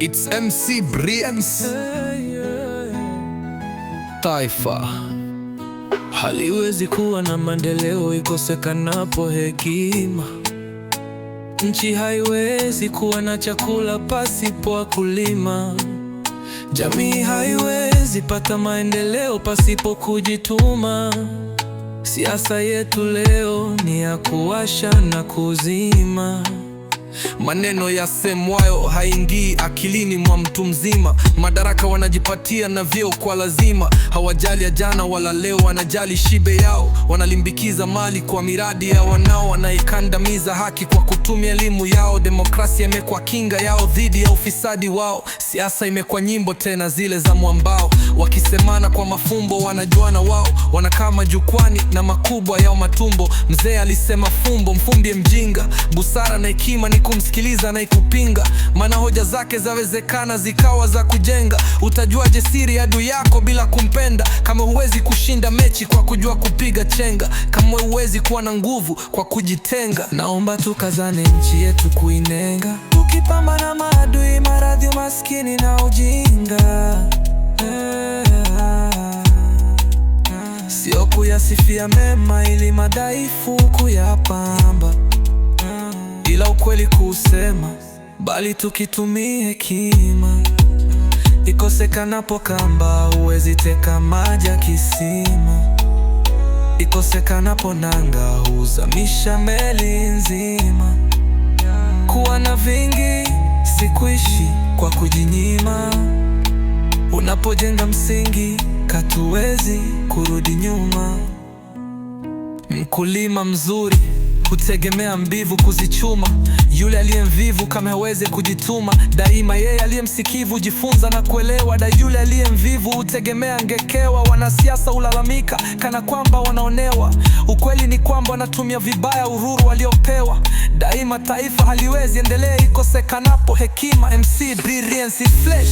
It's MC Briens. Taifa haliwezi kuwa na maendeleo ikosekanapo hekima. Nchi haiwezi kuwa na chakula pasipo wakulima. Jamii haiwezi pata maendeleo pasipo kujituma. Siasa yetu leo ni ya kuwasha na kuzima. Maneno yasemwayo haingii akilini mwa mtu mzima. Madaraka wanajipatia na vyeo kwa lazima. Hawajali ya jana wala leo, wanajali shibe yao. Wanalimbikiza mali kwa miradi ya wanao. Wanaikandamiza haki kwa kutumia elimu yao. Demokrasia imekuwa kinga yao dhidi ya ufisadi wao. Siasa imekuwa nyimbo tena zile za mwambao. Wakisemana kwa mafumbo wanajuana wao. Wanakaa majukwani na makubwa yao matumbo. Mzee alisema fumbo mfumbie mjinga. Busara na hekima ni kumsikiliza na ikupinga. Maana hoja zake zawezekana zikawa za kujenga. Utajuaje siri adui yako bila kumpenda? Kama huwezi kushinda mechi kwa kujua kupiga chenga. Kama huwezi kuwa na nguvu kwa kujitenga. Naomba tukazane nchi yetu kuinenga, tukipambana maadui, maradhi, umaskini na ujinga. Sio kuyasifia mema ili madhaifu kuyapamba, ila ukweli kusema, bali tukitumie hekima. Ikosekanapo kamba huwezi teka maji ya kisima. Ikosekanapo nanga huzamisha meli nzima. Kuwa na vingi si kuishi kwa kujinyima. Unapojenga msingi katuwezi kurudi nyuma. Mkulima mzuri hutegemea mbivu kuzichuma. Yule aliye mvivu kama hawezi kujituma. Daima yeye aliye msikivu jifunza na kuelewa. Da yule aliye mvivu hutegemea ngekewa. Wanasiasa hulalamika kana kwamba wanaonewa. Ukweli ni kwamba wanatumia vibaya uhuru waliopewa. Daima taifa haliwezi endelea ikosekanapo hekima. MC Briens Flesh.